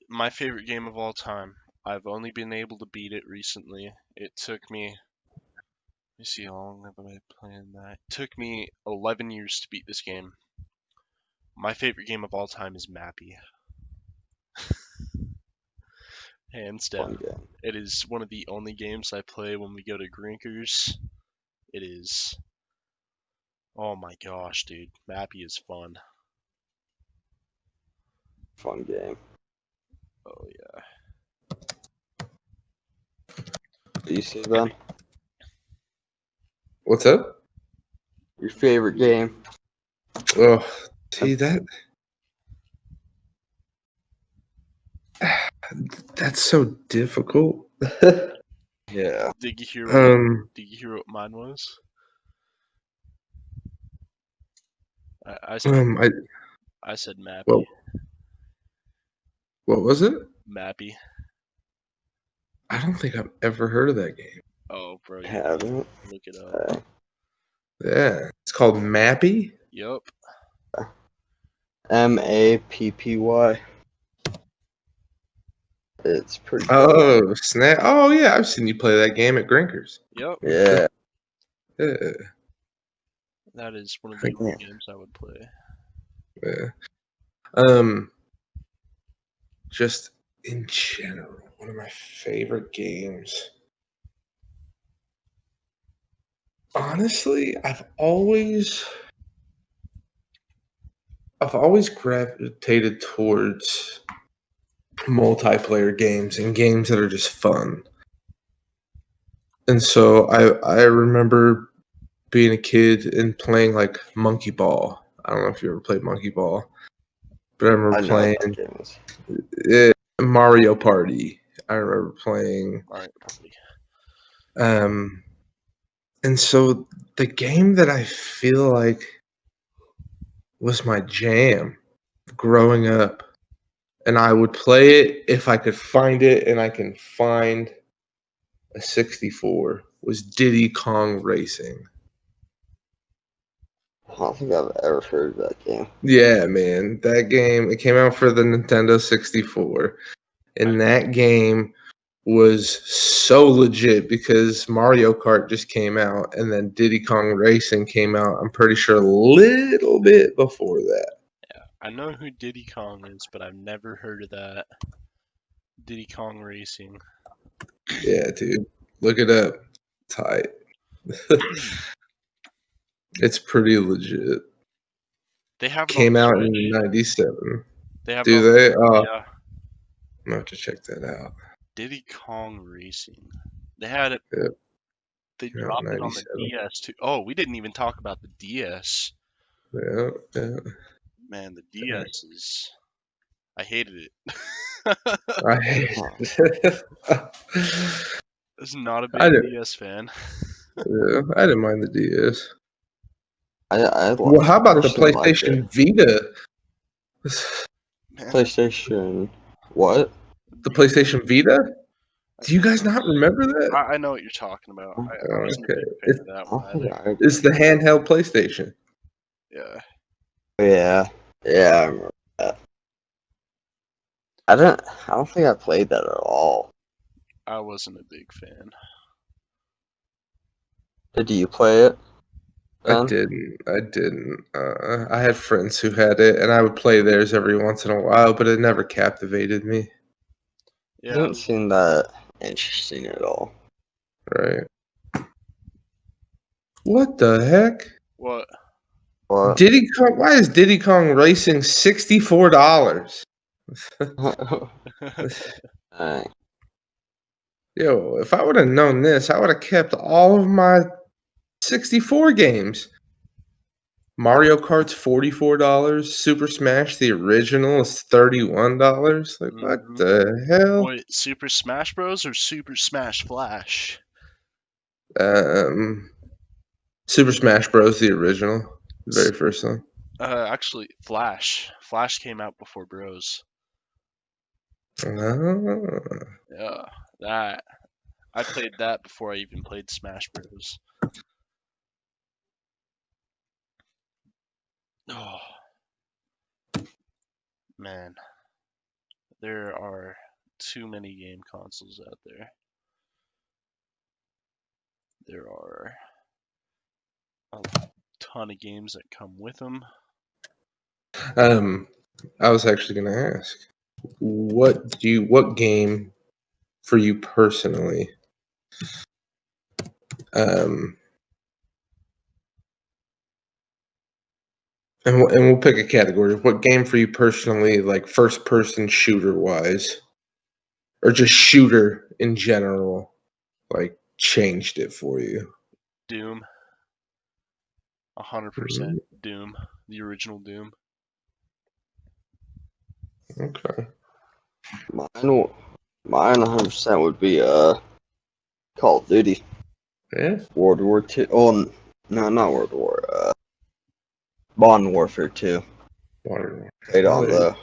my favorite game of all time. I've only been able to beat it recently. It took me. Let me see how long have I been playing that. It took me 11 years to beat this game. My favorite game of all time is Mappy, hands Fun down. game. It is one of the only games I play when we go to Grinkers. It is. Oh my gosh, dude, Mappy is fun. Fun game. Oh yeah. Do you see Ben? What's up? Your favorite game? Oh, see that? That's so difficult. Yeah. Did you hear what um, mine was? I said I I said Mappy. well, what was it? Mappy. I don't think I've ever heard of that game. Oh, bro, you need Haven't. to look it up. Yeah, it's called Mappy. Yup. Mappy. It's pretty dope. Oh, snap! Oh yeah, I've seen you play that game at Grinkers. Yup. Yeah. Yeah, That is one of I the think. only games I would play. Yeah. Um, just in general, one of my favorite games. Honestly, I've always gravitated towards multiplayer games and games that are just fun. And so I remember being a kid and playing like Monkey Ball. I don't know if you ever played Monkey Ball, but I remember I know what playing that game is. Mario Party. I remember playing, Mario Party. um, and so the game that I feel like was my jam growing up, and I would play it if I could find it, and I can find a 64 was Diddy Kong Racing. I don't think I've ever heard of that game. Yeah, man, that game it came out for the Nintendo 64, I and that game was so legit because Mario Kart just came out, and then Diddy Kong Racing came out. I'm pretty sure a little bit before that. I know who Diddy Kong is, but I've never heard of that. Diddy Kong Racing. Yeah, dude, look it up. Tight. It's pretty legit. They have it on Came out in Switch. '97. They have it Do on. they? Oh, Yeah. I'm gonna have to check that out. Diddy Kong Racing. They had it. Yep, They came out in dropped it on the '97. DS too. Oh, we didn't even talk about the DS. Yeah, yeah. Man, the DS is. I hated it. I hate Huh. it. I was not a I big didn't. DS fan. Yeah, I didn't mind the DS. I Well, how about the personally like it. PlayStation Vita? Man, PlayStation. What? The Vita. PlayStation Vita? I Do you think guys not remember that? I know what you're talking about. I wasn't a Okay, big fan it's of that I one don't think either. I. it's the handheld PlayStation. Yeah. Yeah. Yeah, I remember that. I don't think I played that at all. I wasn't a big fan. Did you play it I then? didn't. I didn't. I had friends who had it, and I would play theirs every once in a while, but it never captivated me. It Yeah. didn't seem that interesting at all. Right? What the heck? What? What? Diddy Kong? Why is Diddy Kong Racing $64? Dang. Yo, if I would have known this, I would have kept all of my 64 games. Mario Kart's $44. Super Smash the original is $31. Like what Hmm. the hell? Wait, Super Smash Bros. Or Super Smash Flash? Um, Super Smash Bros. The original, the very first one. Actually, Flash. Flash came out before Bros. Ah. Yeah, that. I played that before I even played Smash Bros. Oh, man. There are too many game consoles out there. There are a ton of games that come with them. Um, I was actually gonna ask, what game for you personally? Um, and we'll pick a category. What game for you personally, like first person shooter wise, or just shooter in general, like changed it for you? Doom, 100% Mm, Doom, the original Doom. okay. Mine 100% would be Call of Duty, Yeah. World War II. Oh, no, not World War. Modern Warfare 2. Water. Played Oh, on there you the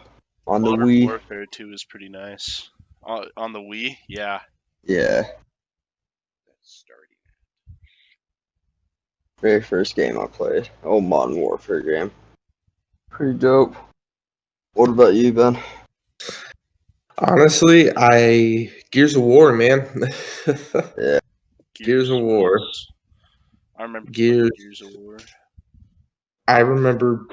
Modern Wii. Warfare 2 is pretty nice. On the Wii, yeah. Yeah, Starting. very first game I played. Oh, Modern Warfare game. Pretty dope. What about you, Ben? Honestly, Gears of War, man. Yeah, Gears of War. I remember playing Gears. Gears of War. I remember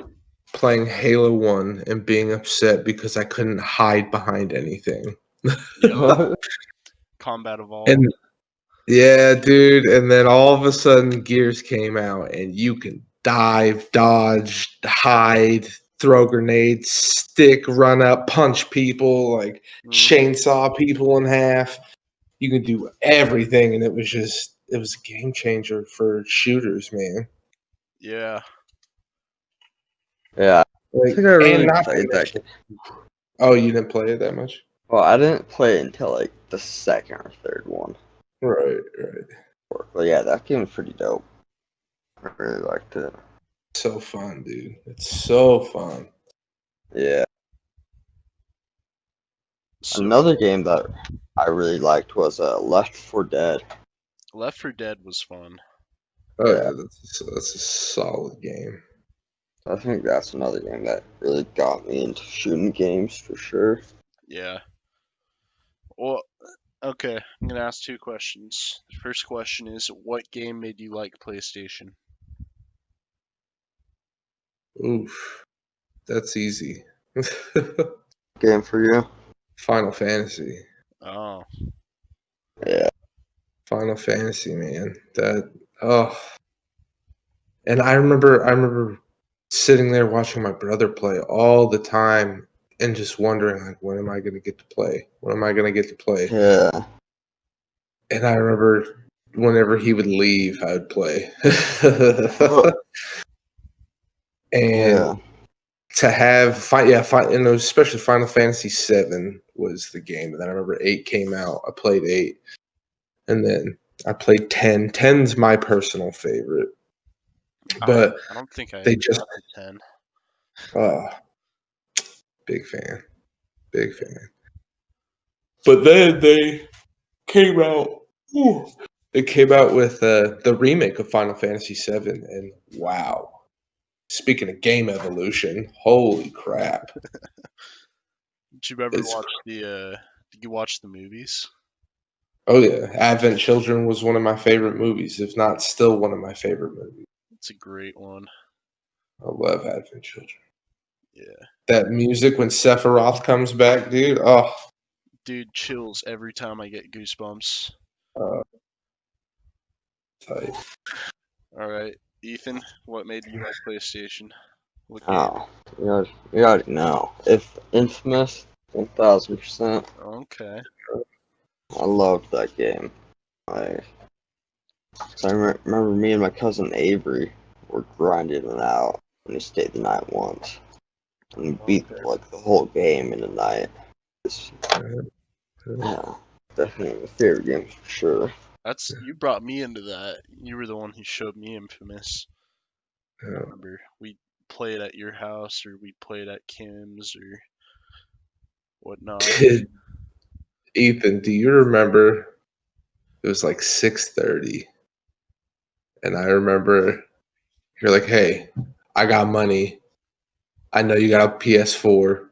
playing Halo 1 and being upset because I couldn't hide behind anything. Yep. Combat Evolved. And yeah, dude. And then all of a sudden, Gears came out, and you can dive, dodge, hide, throw grenades, stick, run up, punch people, like Mhm. chainsaw people in half. You can do everything, and it was a game changer for shooters, man. yeah. Yeah. I don't Like, think I and really not to played that game. mention, oh, you didn't play it that much, Well, I didn't play it until like the second or third one. right? Right. But yeah, that game was pretty dope. I really liked it. So fun, dude. It's so fun. Yeah. So Another game that I really liked was Left 4 Dead. Left 4 Dead was fun. Oh Yeah, yeah, that's a solid game. I think that's another game that really got me into shooting games for sure. Yeah. Well, okay. I'm gonna ask two questions. The first question is, what game made you like PlayStation? Oof, that's easy. Game for you? Final Fantasy. Oh, Yeah. Final Fantasy, man. That oh, and I remember sitting there watching my brother play all the time and just wondering like, when am I going to get to play? When am I going to get to play? Yeah. And I remember whenever he would leave, I would play. Yeah. And to have and especially Final Fantasy VII was the game. And then I remember 8 came out. I played 8, and then I played 10. 10's my personal favorite, I but I don't think I they ever just got to 10. uh big fan, big fan. But then they came out. Ooh, they came out with the remake of Final Fantasy VII, and wow! Speaking of game evolution, holy crap! Did you ever It's watch did you watch the movies? oh yeah, Advent Children was one of my favorite movies, if not still one of my favorite movies. It's a great one. I love Advent Children. Yeah. That music when Sephiroth comes back, dude. Oh, Dude, chills every time I get goosebumps. uh, tight. All right, Ethan, what made you like PlayStation? What game? Oh, you already know. If Infamous, 1000%. Okay. I loved that game. Remember me and my cousin Avery were grinding it out, and we stayed the night once. And we beat Okay. like the whole game in a night. It's, yeah, definitely my favorite game for sure. You brought me into that. You were the one who showed me Infamous. I Yeah. remember we played at your house or we played at Kim's or whatnot. Did Ethan? Do you remember? It was like 6:30, and I remember you're like, "Hey, I got money. I know you got a PS4.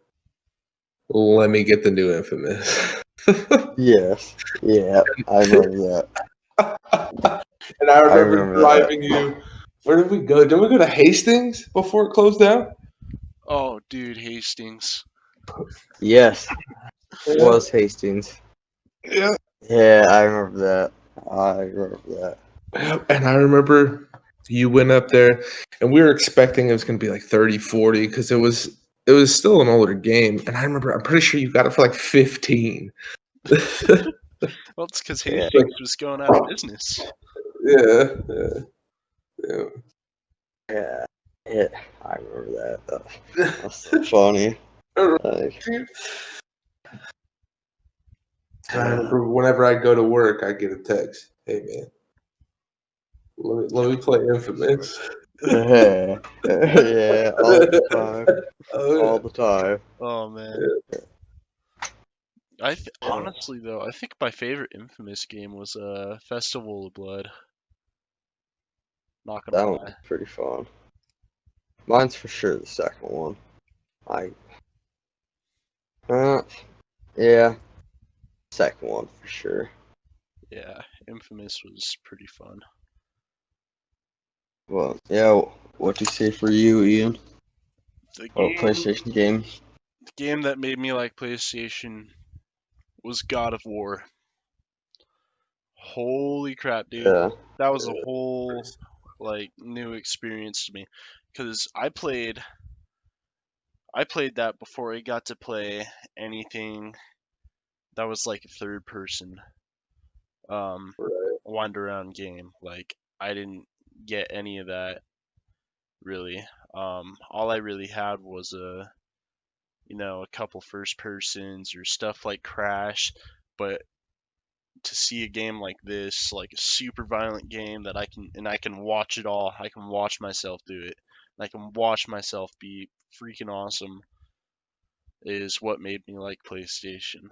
Let me get the new Infamous." Yes, yeah, I remember that. And I I remember remember that. driving you. Where did we go? Did we go to Hastings before it closed down? Oh, dude, Hastings. Yes, Yeah, was Hastings. yeah. Yeah, I remember that. I remember that. And I remember you went up there, and we were expecting it was going to be like 30, 40 because it was still an older game. And I remember, I'm pretty sure you got it for like 15. Well, it's because Yeah, Hastings was going out of business. Yeah, yeah, yeah. yeah, yeah. I remember that. That's so funny. Like, And I remember whenever I go to work, I get a text. Hey man, let me play Infamous. Yeah, yeah, all the time, Oh all the time. Oh man. Yeah, Honestly though, I think my favorite Infamous game was Festival of Blood. Not gonna that one lie. was pretty fun. Mine's for sure the second one. I, uh, yeah, second one for sure. Yeah, Infamous was pretty fun. Well, yeah, what do you say for you, Ian? The Oh, game, PlayStation game? the game that made me like PlayStation was God of War. Holy crap, dude. Yeah, That was a whole like new experience to me cuz I played that before I got to play anything that was like a third person um right. wander around game. Like I didn't get any of that really. All I really had was a couple first persons or stuff like Crash, but to see a game like this, like a super violent game that I can watch it all. I can watch myself do it. And I can watch myself be freaking awesome is what made me like PlayStation.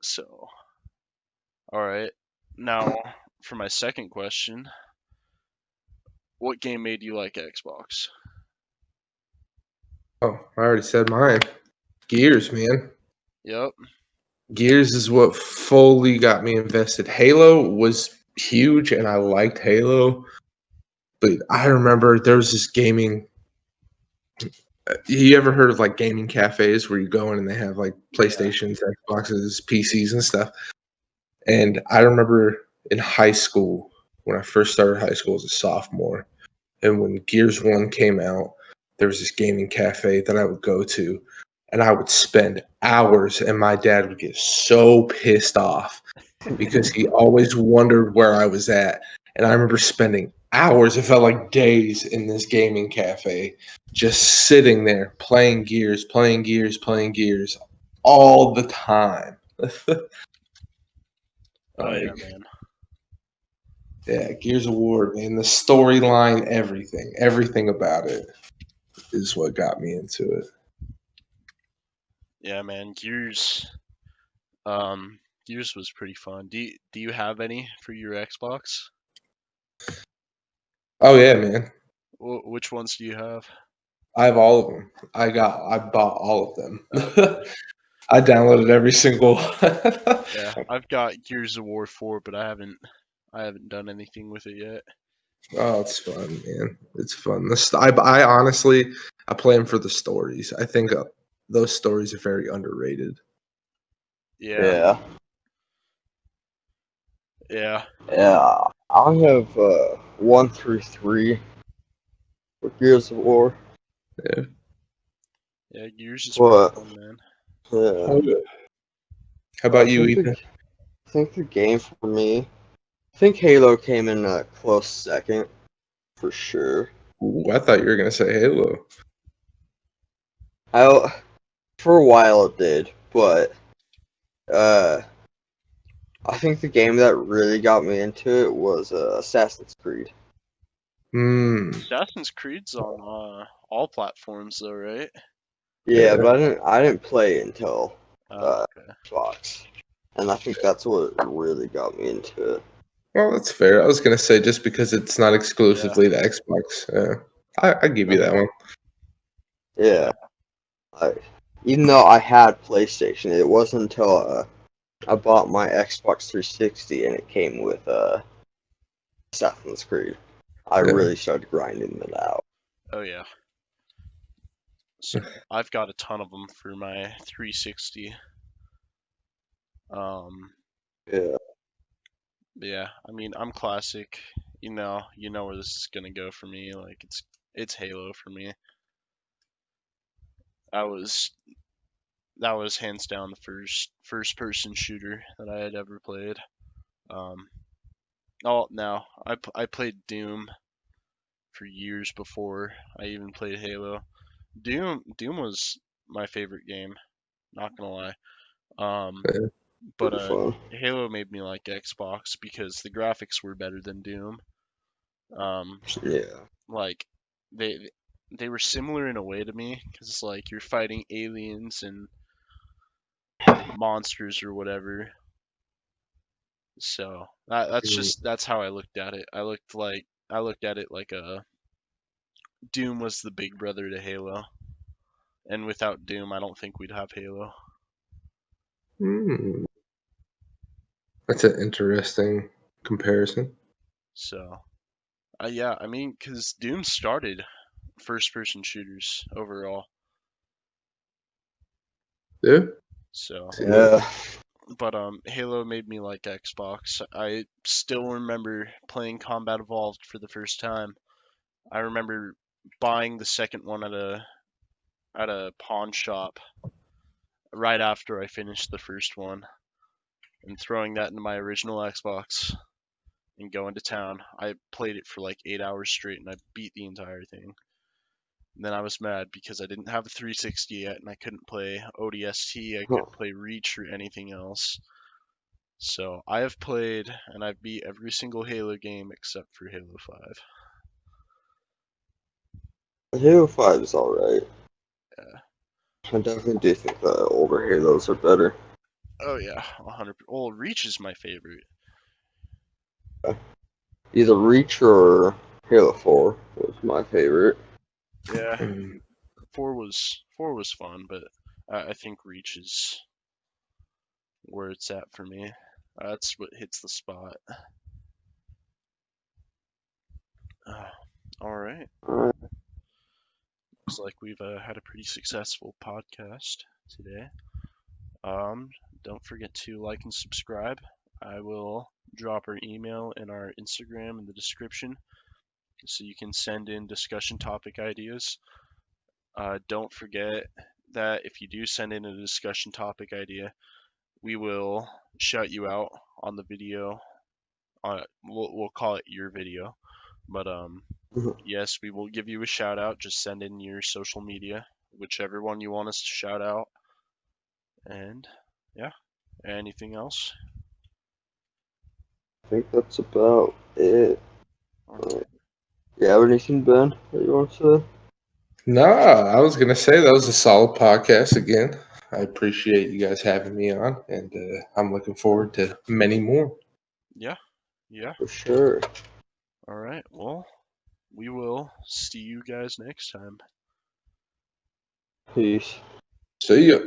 So, all right. Now, for my second question, what game made you like Xbox? Oh, I already said mine. Gears, man. Yep. Gears is what fully got me invested. Halo was huge, and I liked Halo. But I remember there was this gaming. You ever heard of like gaming cafes where you go in and they have like Yeah. PlayStations, Xboxes, PCs, and stuff? And I remember in high school, when I first started high school as a sophomore, and when Gears 1 came out, there was this gaming cafe that I would go to, and I would spend hours, and my dad would get so pissed off because he always wondered where I was at. And I remember spending hours, it felt like days in this gaming cafe, just sitting there playing Gears, playing Gears, playing Gears all the time. Oh yeah, Like, man. yeah, Gears of War, man. The storyline, everything about it is what got me into it. Yeah, man. Gears was pretty fun. Do you have any for your Xbox? Oh yeah, man. Which ones do you have? I have all of them. I bought all of them. Okay. I downloaded every single one. Yeah, I've got Gears of War 4, but I haven't done anything with it yet. Oh, it's fun, man. It's fun. I honestly, I play them for the stories. I think those stories are very underrated. Yeah, yeah, yeah, yeah. I have 1 through 3 for Gears of War. Yeah. yeah. Gears is pretty But fun, man. yeah, How I about you, think Ethan? the game for me. I think Halo came in a close second for sure. Ooh, I thought you were gonna say Halo. I for a while it did, but uh, I think the game that really got me into it was Assassin's Creed. Hmm. Assassin's Creed's on all platforms though, right? Yeah, Yeah. but I didn't play it until Oh, uh, okay. Xbox, and I think that's what really got me into it. Well, that's fair. I was gonna say just because it's not Yeah, exclusively to Xbox. Yeah. I give you Uh, that one. yeah, yeah. I, even though I had PlayStation, it wasn't until I bought my Xbox 360 and it came with Assassin's Creed. I Yeah. really started grinding it out. Oh yeah. So I've got a ton of them for my 360. Um, Yeah, yeah. I mean, I'm classic. You know where this is gonna go for me. Like it's Halo for me. That was that was hands down the first person shooter that I had ever played. Um, oh no, I played Doom for years before I even played Halo. Doom was my favorite game. Not gonna lie. Yeah. But Pretty fun. Halo made me like Xbox because the graphics were better than Doom. Yeah. Like they they were similar in a way to me because like you're fighting aliens and monsters or whatever. So that's how I looked at it. I looked at it like a Doom was the big brother to Halo, and without Doom, I don't think we'd have Halo. Hmm. That's an interesting comparison. So yeah, I mean, because Doom started first-person shooters overall. Yeah. So, See that? Yeah. but Halo made me like Xbox. I still remember playing Combat Evolved for the first time. I remember buying the second one at a pawn shop right after I finished the first one and throwing that into my original Xbox and going to town. I played it for like 8 hours straight and I beat the entire thing. And then I was mad because I didn't have a 360 yet and I couldn't play ODST, I Huh. couldn't play Reach or anything else. So I have played and I've beat every single Halo game except for Halo 5. Halo 5 is alright. Yeah. I definitely do think the older Halos are better. Oh yeah, 100%. Well, Reach is my favorite. Either Reach or Halo 4 was my favorite. Yeah, Hmm. 4 was fun, but I think Reach is where it's at for me. That's what hits the spot. All right. Alright. Looks like we've had a pretty successful podcast today. Don't forget to like and subscribe. I will drop our email and our Instagram in the description so you can send in discussion topic ideas. Don't forget that if you do send in a discussion topic idea, we will shout you out on the video. We'll call it your video, but yes, we will give you a shout out. Just send in your social media, whichever one you want us to shout out. And yeah, anything else? I think that's about it. All right. You have anything, Ben, that you want to say? Nah, I was gonna say that was a solid podcast again. I appreciate you guys having me on, and I'm looking forward to many more. Yeah, yeah. For sure. All right. Well, we will see you guys next time. Peace. See ya.